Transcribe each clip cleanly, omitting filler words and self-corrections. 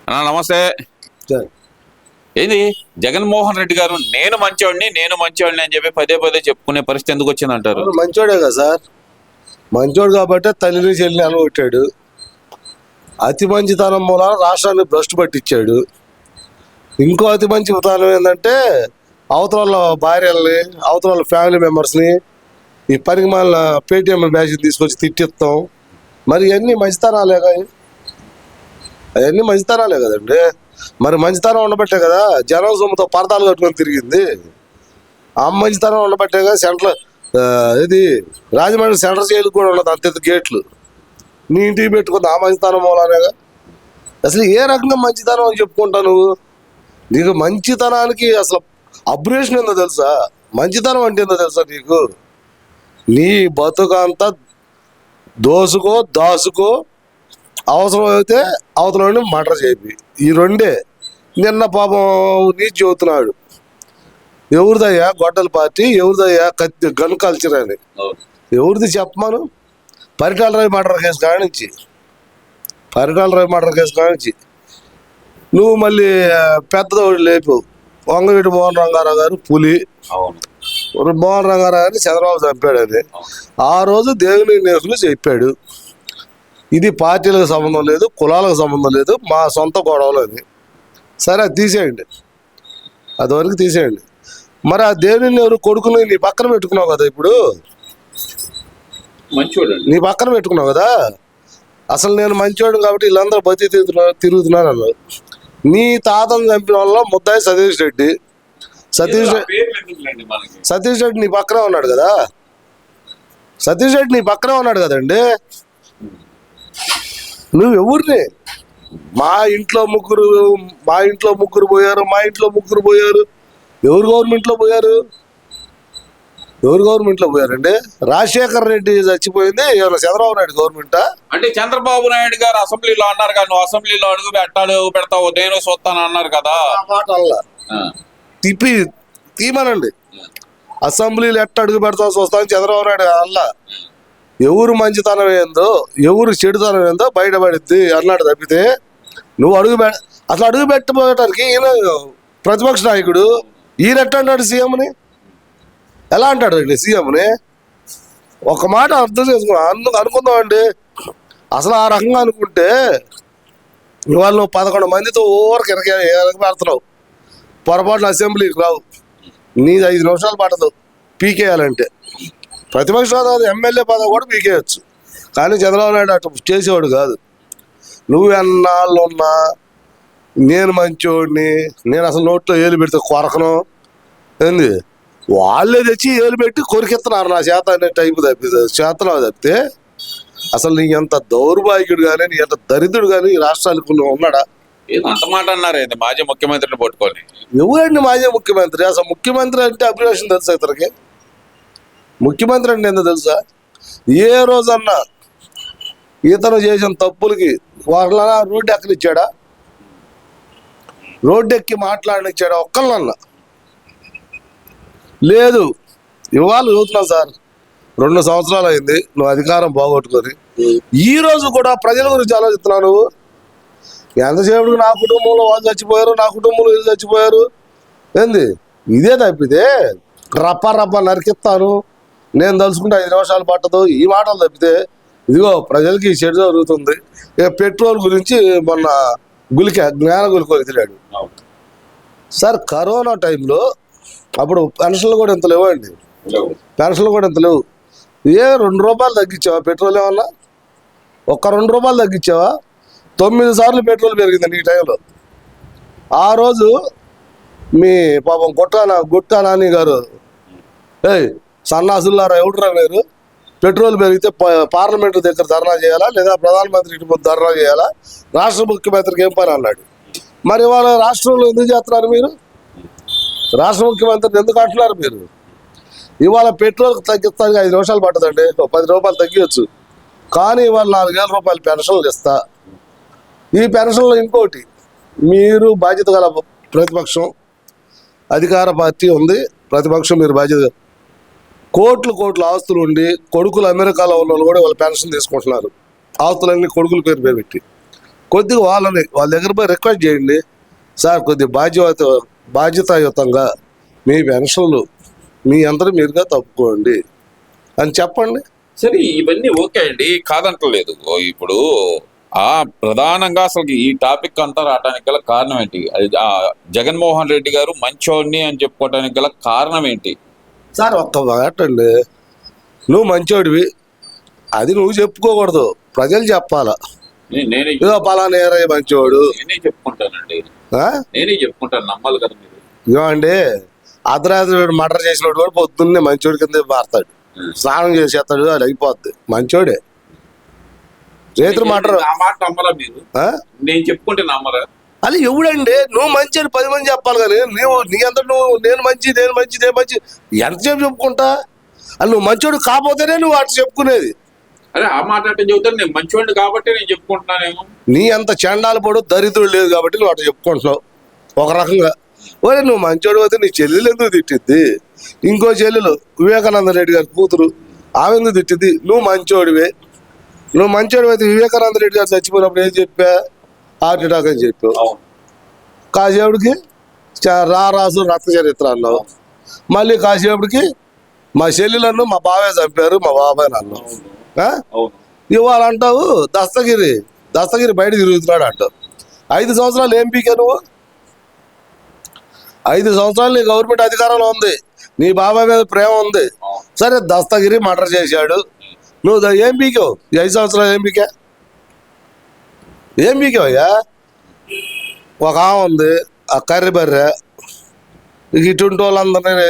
అన్నా నమస్తే. సరే. ఏంది జగన్మోహన్ రెడ్డి గారు నేను మంచివాడిని అని చెప్పి పదే పదే చెప్పుకునే పరిస్థితి ఎందుకు వచ్చింది అంటారు? మంచోడే కదా సార్, మంచోడు కాబట్టి తల్లిని చెల్లిని అనగొట్టాడు. అతి మంచితనం మూలాన రాష్ట్రాన్ని భ్రష్టు పట్టించాడు. ఇంకో అతి మంచి విధానం ఏంటంటే అవతల భార్యల్ని, అవతల ఫ్యామిలీ మెంబర్స్ని ఈ పనికి మళ్ళీ పేటీఎం బ్యాచ్ తీసుకొచ్చి తిట్టిస్తాం. మరి ఇవన్నీ మంచితనాలేగా? అవన్నీ మంచితనాలే కదండి. మరి మంచితనం ఉండబట్టే కదా జనం సొమ్ముతో పరదాలు కట్టుకొని తిరిగింది. ఆ మంచితనం ఉండబట్టేగా సెంట్రల్ ఇది రాజమండ్రి సెంట్రల్ జైలు కూడా ఉండదు అంత గేట్లు నీ ఇంటికి పెట్టుకుంది. ఆ మంచితనం మూలానేగా. అసలు ఏ రకంగా మంచితనం అని చెప్పుకుంటావు నువ్వు? నీకు మంచితనానికి అసలు అబ్రేషన్ ఏందో తెలుసా? మంచితనం అంటే ఏందో తెలుసా నీకు? నీ బతుకంతా దోసుకో దాసుకో, అవసరమైతే అవతల మర్డర్ చేయి. ఈ రెండే. నిన్న పాపం నీ చెబుతున్నాడు, ఎవరిదయ్యా గొడ్డల పార్టీ, ఎవరిదయ్యా కత్తి గన్ కల్చర్ అని. ఎవరిది చెప్పమాను? పరిటాల రవి మర్డర్ కేసు కానించి, నువ్వు మళ్ళీ పెద్దదోడు లేపు వంగవీటి మోహన్ రంగారావు గారు పులి, మోహన్ రంగారావు గారిని చంద్రబాబు చంపాడని ఆ రోజు దేవుని నేసులు చెప్పాడు. ఇది పార్టీలకు సంబంధం లేదు, కులాలకు సంబంధం లేదు, మా సొంత గొడవలు అని. సరే అది తీసేయండి, అది వరకు తీసేయండి. మరి ఆ దేవుని ఎవరు కొడుకుని నీ పక్కన పెట్టుకున్నావు కదా, ఇప్పుడు నీ పక్కన పెట్టుకున్నావు కదా. అసలు నేను మంచివాడు కాబట్టి వీళ్ళందరూ బతి తిరుగుతున్నారు అన్నారు. నీ తాతను చంపిన వల్ల ముద్దాయి సతీష్ రెడ్డి నీ పక్కనే ఉన్నాడు కదా. సతీష్ రెడ్డి నీ పక్కనే ఉన్నాడు కదండి. నువ్వు ఎవరిని? మా ఇంట్లో ముగ్గురు పోయారు, ఎవరు గవర్నమెంట్లో పోయారండి? రాజశేఖర రెడ్డి చచ్చిపోయింది ఏమైనా చంద్రబాబు నాయుడు గవర్నమెంటా? అంటే చంద్రబాబు నాయుడు గారు అసెంబ్లీలో అన్నారు కదా, నువ్వు అసెంబ్లీలో అడుగు పెడతావు నేను చూస్తాను అన్నారు కదా. మాట అల్లా తీమనండి. అసెంబ్లీలో ఎట్ట అడుగు పెడతావు చూస్తాను చంద్రబాబు నాయుడు అల్లా. ఎవరు మంచితనం ఏందో, ఎవరు చెడుతనం ఏందో బయటపడిద్ది అన్నాడు తప్పితే నువ్వు అసలు అడుగు పెట్టబోయటానికి ఈయన ప్రతిపక్ష నాయకుడు. ఈయన ఎట్ట అంటాడు సీఎంని? ఎలా అంటాడు అండి సీఎంని? ఒక మాట అర్థం అనుకుందామండి. అసలు ఆ రకంగా అనుకుంటే ఇవాళ నువ్వు 11 మందితో ఊరికి పెడుతున్నావు. పొరపాటున అసెంబ్లీకి రావు. నీది 5 నిమిషాలు పడదు పీకేయాలంటే. ప్రతిపక్ష ఎమ్మెల్యే పదవి కూడా పీకేయచ్చు. కానీ చంద్రబాబు నాయుడు అటు చేసేవాడు కాదు. నువ్వు ఎన్నాళ్ళు ఉన్నా నేను మంచోడిని, నేను అసలు నోట్లో ఏలు పెడితే కొరకను ఏంది, వాళ్ళే తెచ్చి ఏలు పెట్టి కొరికెత్తున్నారు నా చేత అనే టైపు చేతనావు తప్పితే అసలు నీ ఎంత దౌర్భాగ్యుడు కానీ, నీ ఎంత దరిద్రుడు కానీ ఈ రాష్ట్రానికి ఉన్నాడా? అంత మాట అన్నారు మాజీ ముఖ్యమంత్రిని పట్టుకొని. ఎవరండి మాజీ ముఖ్యమంత్రి? అసలు ముఖ్యమంత్రి అంటే అభిలాషం తెలుసా ఇతనికి? ముఖ్యమంత్రి అంటే ఏందో తెలుసా? ఏ రోజన్నా ఇతను చేసిన తప్పులకి వాళ్ళ రోడ్డు ఎక్కనిచ్చాడా? రోడ్డు ఎక్కి మాట్లాడనిచ్చాడా ఒక్కళ్ళన్నా? లేదు. ఇవాళ చదువుతున్నావు సార్, 2 సంవత్సరాలు అయింది నువ్వు అధికారం పోగొట్టుకొని. ఈ రోజు కూడా ప్రజల గురించి ఆలోచిస్తున్నావు నువ్వు. ఎంతసేపుడు నా కుటుంబంలో వాళ్ళు చచ్చిపోయారు, నా కుటుంబంలో వీళ్ళు చచ్చిపోయారు ఏంది? ఇదే తప్పితే రప్ప నరికిస్తాను నేను తలుచుకుంటే 5 నిమిషాలు పట్టదు ఈ మాటలు తప్పితే ఇదిగో ప్రజలకి చెడు జరుగుతుంది. ఇక పెట్రోల్ గురించి మొన్న జ్ఞాన గులికొని తిరిగాడు సార్. కరోనా టైంలో అప్పుడు పెన్షన్లు కూడా ఇంత లేవండి. ఏ 2 రూపాయలు తగ్గించావా పెట్రోల్? ఏమన్నా ఒక్క 2 రూపాయలు తగ్గించావా? 9 సార్లు పెట్రోల్ పెరిగిందండి ఈ టైంలో. ఆ రోజు మీ పాపం గుట్టా నాని గారు, సన్నాసులారా ఎవడురా మీరు, పెట్రోల్ పెరిగితే పార్లమెంటు దగ్గర ధర్నా చేయాలా లేదా ప్రధానమంత్రి ఇంటి ముందు ధర్నా చేయాలా, రాష్ట్ర ముఖ్యమంత్రికి ఏం పని అన్నాడు. మరి ఇవాళ రాష్ట్రంలో ఎందుకు చేస్తున్నారు మీరు? రాష్ట్ర ముఖ్యమంత్రిని ఎందుకు అంటున్నారు మీరు? ఇవాళ పెట్రోల్ తగ్గిస్తానికి 5 నిమిషాలు పట్టదండి, 10 రూపాయలు తగ్గించచ్చు. కానీ ఇవాళ 4,000 రూపాయలు పెన్షన్లు ఇస్తా. ఈ పెన్షన్లో ఇంకోటి, మీరు బాధ్యత గల ప్రతిపక్షం, అధికార పార్టీ ఉంది, ప్రతిపక్షం మీరు బాధ్యత. కోట్లు ఆస్తులు ఉండి కొడుకులు అమెరికాలో ఉన్న వాళ్ళు కూడా వాళ్ళు పెన్షన్ తీసుకుంటున్నారు. ఆస్తులన్నీ కొడుకుల పేరు పెట్టి కొద్దిగా వాళ్ళ దగ్గర పోయి రిక్వెస్ట్ చేయండి, సార్ కొద్దిగా బాధ్యతాయుతంగా మీ పెన్షన్లు మీ అందరూ మీరుగా తప్పుకోండి అని చెప్పండి. సరే, ఇవన్నీ ఓకే అండి, కాదంటలేదు. ఇప్పుడు ప్రధానంగా అసలు ఈ టాపిక్ అంతా రావడానికి గల కారణం ఏంటి? జగన్మోహన్ రెడ్డి గారు మంచోడిని అని చెప్పుకోవడానికి గల కారణం ఏంటి? సార్ ఒక్క మాట అండి, నువ్వు మంచోడివి అది నువ్వు చెప్పుకోకూడదు, ప్రజలు చెప్పాలా. నేనే ఇదో పలానా ఏరయ్య మంచోడు, చెప్పుకుంటానండి, నేనే చెప్పుకుంటాను, నమ్మాలి కదా మీరు. ఏమండి అర్ధరాత్రి మర్డర్ చేసినోడు కూడా పొద్దున్నే మంచోడి కింద మారుతాడు, స్నానం చేసేస్తాడు, అది అయిపోద్ది మంచోడే. రైతులు మర్డర్ ఆ మాట నమ్మరా మీరు? నేను చెప్పుకుంటే నమ్మరా? అది ఎవడండి, నువ్వు మంచి అని 10 మంది చెప్పాలి కానీ నీ అంతా నువ్వు నేను మంచి ఎంతసేపు చెప్పుకుంటా? అది నువ్వు మంచోడు కాకపోతేనే నువ్వు అటు చెప్పుకునేది. అరే ఆ మాట అంటే చెబుతాను, నేను మంచివాడిని కాబట్టి నేను చెప్పుకుంటున్నానేమో. నీ అంత చండాలు పడు దరిద్రుడు లేదు కాబట్టి నువ్వు అటు చెప్పుకుంటున్నావు ఒక రకంగా. ఓరే నువ్వు మంచోడు అయితే నీ చెల్లెలు ఎందుకు తిట్టిద్ది? ఇంకో చెల్లెలు వివేకానంద రెడ్డి గారి కూతురు, ఆమె ఎందుకు తిట్టిద్ది? నువ్వు మంచోడివే, నువ్వు మంచోడు అయితే వివేకానంద రెడ్డి గారు చచ్చిపోయినప్పుడు ఏం చెప్పా? హార్ట్ అటాక్ అని చెప్పావు. కాసేపటికి రారాజు రక్త చరిత్ర అన్నావు. మళ్ళీ కాసేపటికి మా చెల్లెలను మా బాబాయ్ చంపారు, మా బాబాయ్ అన్నావు. ఇవాళ అంటావు దస్తగిరి బయట తిరుగుతున్నాడు అంటావు. 5 సంవత్సరాలు ఏం పీకా నువ్వు? 5 సంవత్సరాలు నీ గవర్నమెంట్ అధికారంలో ఉంది, నీ బాబాయ్ మీద ప్రేమ ఉంది. సరే దస్తగిరి మర్డర్ చేశాడు, నువ్వు ఏం పీకావు? 5 సంవత్సరాలు ఏం పీకావయ్యా? ఒక ఆమె ఉంది, ఆ కర్రీ బర్రె, ఇటువంటి వాళ్ళందరినీ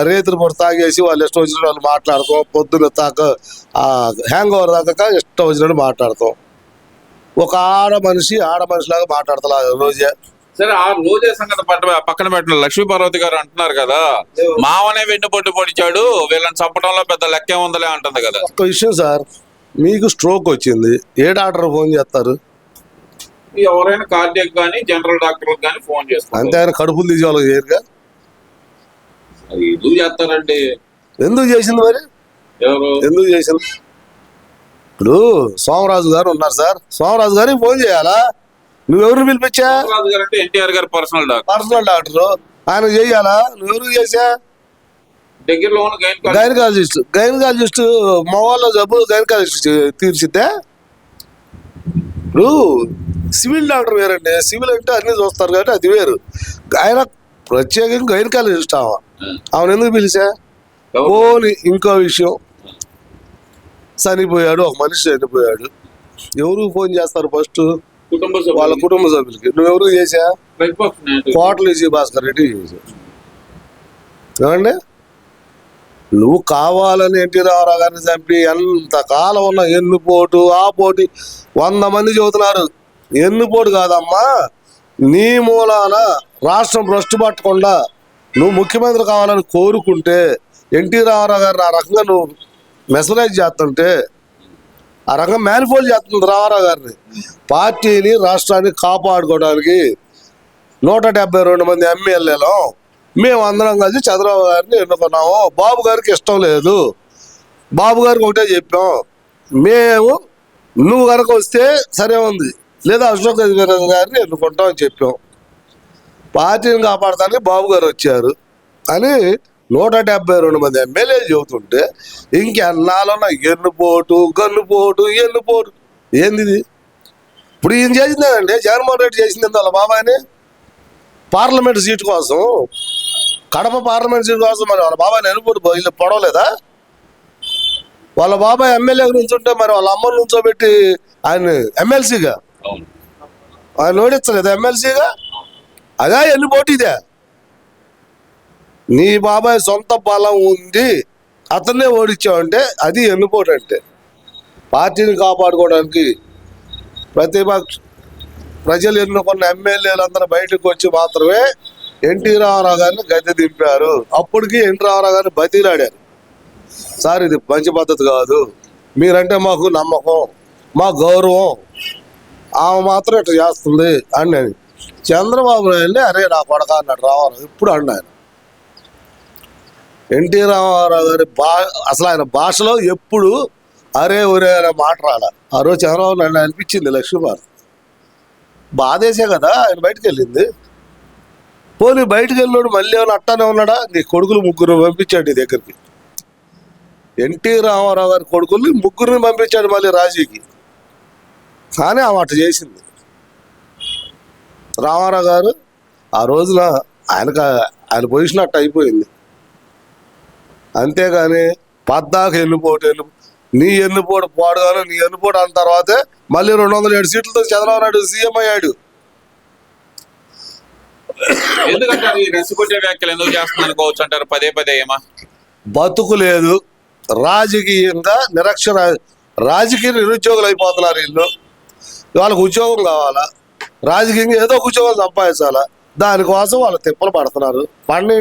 రేతులు పొడి తాగేసి వాళ్ళు ఇష్టం వచ్చిన వాళ్ళు మాట్లాడతాం. పొద్దున్న హ్యాంగ్ ఓవర్ దాకా ఇష్టం వచ్చినట్టు మాట్లాడతాం. ఒక ఆడ మనిషిలాగా మాట్లాడతా రోజే. సరే, ఆ రోజే సంగతి పక్కన పెట్టిన లక్ష్మీ పార్వతి గారు అంటున్నారు కదా, మావనే వెన్నుపోటు పొడిచాడు, వీళ్ళని చంపడంలో పెద్ద లెక్కే ఉందలే అంటుంది కదా. ఒక విషయం సార్, మీకు స్ట్రోక్ వచ్చింది, ఏ డాక్టర్ ఫోన్ చేస్తారు? ఎవరైనా కార్డియాక్ కానీ జనరల్ డాక్టర్ కానీ ఫోన్ చేస్తారు. అంతే, ఆయన కడుపులు తీసే వాళ్ళకి చేయరుగా. అది ఎందుకు చేస్తారండి? ఎందుకు చేసింది మరి? ఎందుకు చేసింది? ఇప్పుడు సోమరాజు గారు ఉన్నారు సార్, సోమరాజు గారికి ఫోన్ చేయాలా? నువ్వెవరిని పిలిపించా? సోమరాజు గారు అంటే ఎన్టీఆర్ గారు పర్సనల్ డాక్టర్, ఆయన చెయ్యాలా? నువ్వెవరికి చేసా? దగ్గరలో గైనకాలజిస్ట్ మా వాళ్ళ జబ్బు గైనకాలజిస్ట్ తీర్చిద్దా? ఇప్పుడు సివిల్ డాక్టర్ వేరండి, సివిల్ అంటే అన్ని చూస్తారు కాబట్టి అది వేరు. ఆయన ప్రత్యేకంగా గైనకాలజిస్ట్ ఆమెను ఎందుకు పిలిచా? పోనీ ఇంకో విషయం, చనిపోయాడు, ఒక మనిషి చనిపోయాడు, ఎవరు ఫోన్ చేస్తారు ఫస్ట్? వాళ్ళ కుటుంబ సభ్యులకి. నువ్వెవరు చేసా? కోటలు భాస్కర్ రెడ్డి చేసా. ఏమండి, నువ్వు కావాలని ఎన్టీ రామారావు గారిని చంపి ఎంతకాలం ఉన్న ఎన్నుపోటు ఆ పోటీ 100 మంది చెబుతున్నారు. ఎన్నుపోటు కాదమ్మా, నీ మూలాన రాష్ట్రం భ్రష్టు పట్టకుండా నువ్వు ముఖ్యమంత్రి కావాలని కోరుకుంటే ఎన్టీ రామారావు గారిని ఆ రకంగా నువ్వు మెసరైజ్ చేస్తుంటే, ఆ రకంగా మేనిఫోల్డ్ చేస్తుంది రామారావు గారిని. పార్టీని రాష్ట్రాన్ని కాపాడుకోవడానికి 172 మంది ఎమ్మెల్యేలు మేము అందరం కలిసి చంద్రబాబు గారిని ఎన్నుకున్నాము. బాబు గారికి ఇష్టం లేదు, బాబు గారికి ఒకటే చెప్పాం, మేము నువ్వు కనుక వస్తే సరే ఉంది, లేదా అశోక్ గజపతి గారిని ఎన్నుకుంటామని చెప్పాం. పార్టీని కాపాడటానికి బాబు గారు వచ్చారు అని 172 మంది ఎమ్మెల్యేలు చెబుతుంటే ఇంకెన్నాళ్ళున్న గన్నుపోటు ఏంది ఇది? ఇప్పుడు ఈయన చేసిందేనండి, జగన్మోహన్ రెడ్డి చేసింది వాళ్ళ బాబాయ్ని పార్లమెంట్ సీటు కోసం, కడప పార్లమెంట్ సీటు కోసం. మరి వాళ్ళ బాబాయ్ని ఎన్నుపోటు వీళ్ళు పొడవలేదా? వాళ్ళ బాబాయ్ ఎమ్మెల్యే నుంచుంటే మరి వాళ్ళ అమ్మని నుంచోబెట్టి ఆయన ఎమ్మెల్సీగా ఆయన ఓడించలేదా? ఎమ్మెల్సీగా అదే ఎన్నుపోటు. ఇదే నీ బాబాయ్ సొంత బలం ఉంది, అతన్నే ఓడించావంటే అది ఎన్నుపోటు. అంటే పార్టీని కాపాడుకోవడానికి ప్రజలు ఎన్నుకున్న ఎమ్మెల్యేలందరూ బయటకు వచ్చి మాత్రమే ఎన్టీ రామారావు గారిని గద్దె దింపారు. అప్పటికి ఎన్టీ రామారావు గారిని బతిలాడారు, సార్ ఇది మంచి పద్ధతి కాదు, మీరంటే మాకు నమ్మకం, మా గౌరవం, ఆమె మాత్రం ఇట్లా చేస్తుంది అని. చంద్రబాబు నాయుడు అరే నా కొడక అన్నాడు రామారావు. ఇప్పుడు అన్నాడు ఎన్టీ రామారావు గారి అసలు ఆయన భాషలో ఎప్పుడు అరే ఒరే అనే మాట రాల. ఆ రోజు చంద్రబాబు నాయుడు అనిపించింది లక్ష్మీపార్వతి, బాధేసే కదా ఆయన బయటకు వెళ్ళింది. పోనీ బయటకు వెళ్ళినాడు మళ్ళీ ఏమైనా అట్టానే ఉన్నాడా? నీ కొడుకులు ముగ్గురు పంపించాడు నీ దగ్గరికి. ఎన్టీ రామారావు గారి కొడుకుల్ని ముగ్గురిని పంపించాడు మళ్ళీ రాజీకి. కానీ ఆమె అట్ట చేసింది. రామారావు గారు ఆ రోజున ఆయన పొజిషన్ అట్ట అయిపోయింది. అంతేగాని పద్దాక నీ ఎన్నుపోటు పాడుగాను, నీ ఎన్నుపోటు అన్న తర్వాతే మళ్ళీ 207 సీట్లతో చంద్రబాబు నాయుడు సీఎం అయ్యాడు. ఎందుకంటారు ఈ రెచ్చగొట్టే వ్యాఖ్యలు ఎందుకు చేస్తుంది అనుకోవచ్చు అంటారు పదే పదే? ఏమా బతుకు లేదు, రాజకీయంగా రాజకీయ నిరుద్యోగులు అయిపోతున్నారు వీళ్ళు. వాళ్ళకు ఉద్యోగం కావాలా, రాజకీయంగా ఏదో ఒక ఉద్యోగం సంపాదించాలా, దానికోసం వాళ్ళు తిప్పలు పడుతున్నారు. పండి